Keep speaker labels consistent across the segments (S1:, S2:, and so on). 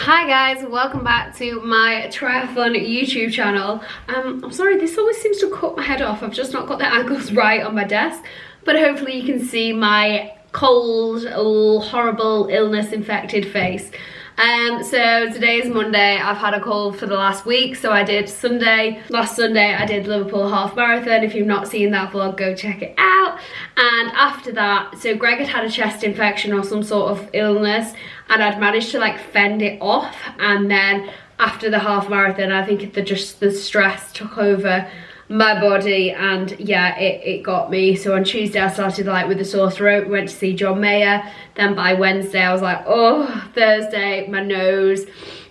S1: Hi guys, welcome back to my triathlon YouTube channel. I'm sorry, this always seems to cut my head off. I've just not got the angles right on my desk, but hopefully you can see my cold, horrible, illness infected face. So today is Monday. I've had a cold for the last week, so I did last Sunday I did Liverpool half marathon. If you've not seen that vlog, go check it out. And after that, so Greg had a chest infection or some sort of illness, and I'd managed to like fend it off, and then after the half marathon I think the stress took over my body, and yeah, it got me. So on Tuesday I started like with a sore throat. We went to see John Mayer. Then by Wednesday I was like, oh, Thursday my nose,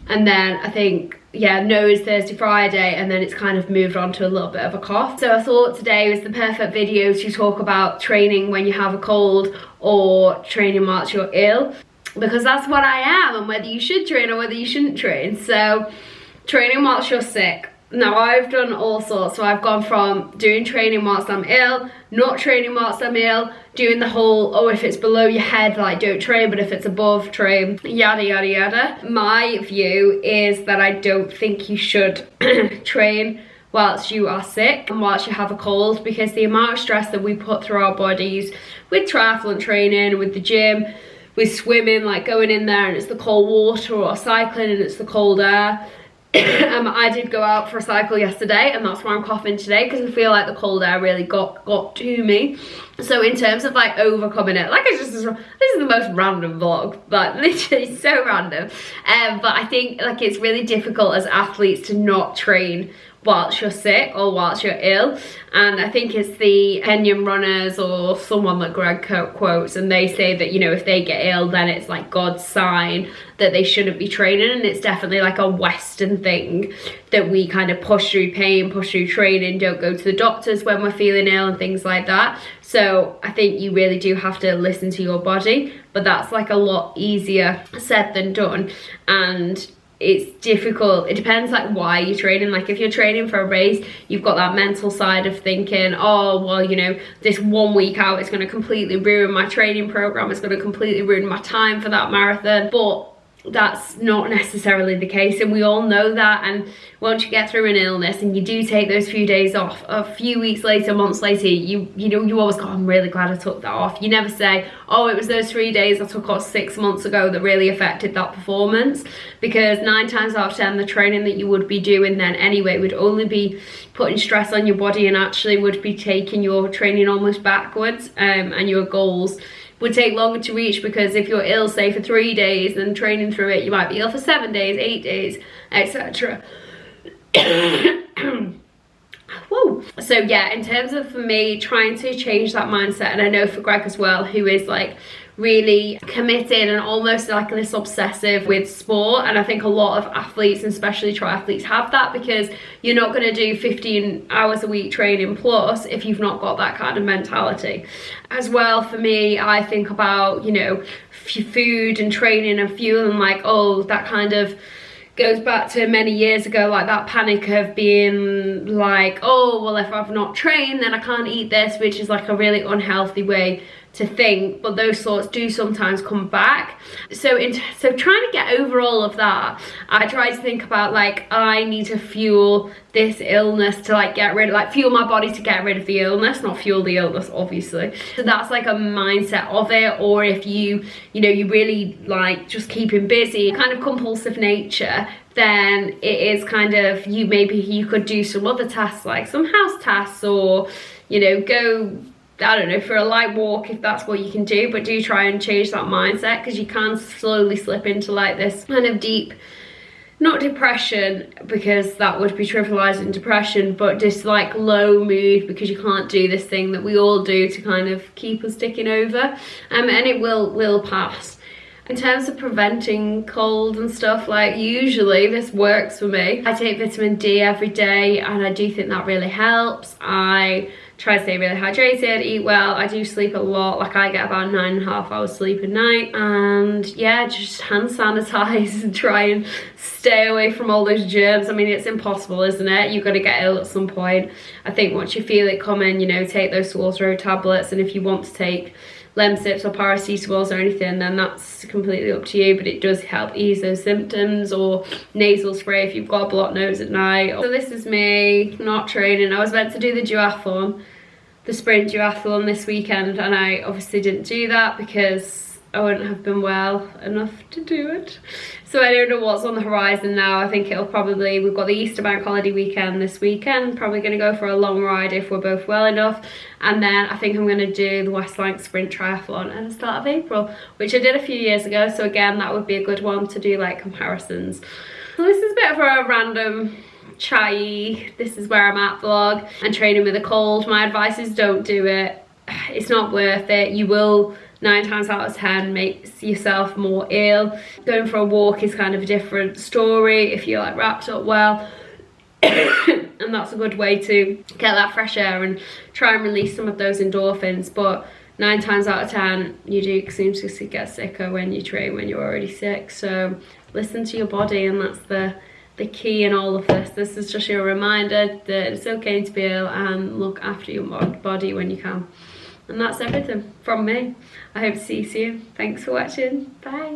S1: and then I think nose Thursday, Friday, and then it's kind of moved on to a little bit of a cough. So I thought today was the perfect video to talk about training when you have a cold or training whilst you're ill, because that's what I am, and whether you should train or whether you shouldn't train. So training whilst you're sick. Now I've done all sorts, so I've gone from doing training whilst I'm ill, not training whilst I'm ill, doing the whole, oh, if it's below your head, like don't train, but if it's above, train, yada yada yada. My view is that I don't think you should train whilst you are sick and whilst you have a cold, because the amount of stress that we put through our bodies with triathlon training, with the gym, with swimming, like going in there and it's the cold water, or cycling and it's the cold air. I did go out for a cycle yesterday, and that's why I'm coughing today, because I feel like the cold air really got to me. So in terms of like overcoming it, like this is the most random vlog, but literally so random. But I think like it's really difficult as athletes to not train whilst you're sick or whilst you're ill. And I think it's the Kenyan runners or someone that Greg quotes, and they say that, you know, if they get ill, then it's like God's sign that they shouldn't be training. And it's definitely like a Western thing that we kind of push through pain, push through training, don't go to the doctors when we're feeling ill and things like that. So I think you really do have to listen to your body, but that's like a lot easier said than done. And it's difficult. It depends like why you're training. Like if you're training for a race, you've got that mental side of thinking, oh well, you know, this 1 week out is going to completely ruin my training program, it's going to completely ruin my time for that marathon. But that's not necessarily the case, and we all know that. And once you get through an illness and you do take those few days off, a few weeks later, months later, you know, you always go, I'm really glad I took that off. You never say, oh, it was those 3 days I took off 6 months ago that really affected that performance, because 9 times out of 10 the training that you would be doing then anyway would only be putting stress on your body, and actually would be taking your training almost backwards, and your goals would take longer to reach. Because if you're ill, say for 3 days, then training through it, you might be ill for 7 days, 8 days, etc. Whoa. So yeah, in terms of, for me, trying to change that mindset, and I know for Greg as well, who is like really committed and almost like this obsessive with sport, and I think a lot of athletes, and especially triathletes, have that, because you're not going to do 15 hours a week training plus if you've not got that kind of mentality. As well, for me, I think about, you know, food and training and fuel, and like, oh, that kind of goes back to many years ago, like that panic of being like, oh well, if I've not trained then I can't eat this, which is like a really unhealthy way to think, but those thoughts do sometimes come back. So trying to get over all of that, I try to think about like, I need to fuel this illness to like get rid of, like fuel my body to get rid of the illness, not fuel the illness obviously. So that's like a mindset of it. Or if you know, you really like just keeping busy, kind of compulsive nature, then it is kind of, maybe you could do some other tasks, like some house tasks, or, you know, go, I don't know, for a light walk if that's what you can do. But do try and change that mindset, because you can slowly slip into like this kind of deep, not depression, because that would be trivializing depression, but just like low mood, because you can't do this thing that we all do to kind of keep us ticking over, and it will pass. In terms of preventing cold and stuff, like usually this works for me. I take vitamin D every day, and I do think that really helps. I try to stay really hydrated, eat well. I do sleep a lot, like I get about 9.5 hours sleep a night. And yeah, just hand sanitize and try and stay away from all those germs. I mean, it's impossible, isn't it? You're gonna get ill at some point. I think once you feel it coming, you know, take those sore throat tablets, and if you want to take Lemsips or paracetamols or anything, then that's completely up to you, but it does help ease those symptoms. Or nasal spray if you've got a blocked nose at night. So this is me not training. I was meant to do the duathlon, the sprint duathlon this weekend, and I obviously didn't do that because I wouldn't have been well enough to do it. So I don't know what's on the horizon now. I think it'll probably, we've got the Easter bank holiday weekend this weekend, probably going to go for a long ride if we're both well enough, and then I think I'm going to do the West Lancs Sprint Triathlon at the start of April, which I did a few years ago, so again that would be a good one to do like comparisons. So this is a bit of a random chatty, this is where I'm at vlog, and training with a cold. My advice is don't do it. It's not worth it. You will 9 times out of 10 make yourself more ill. Going for a walk is kind of a different story if you're like wrapped up well. And that's a good way to get that fresh air and try and release some of those endorphins. But 9 times out of 10 you do seem to get sicker when you train when you're already sick. So listen to your body, and that's the key in all of this. This is just your reminder that it's okay to be ill, and look after your body when you can. And that's everything from me. I hope to see you soon. Thanks for watching. Bye.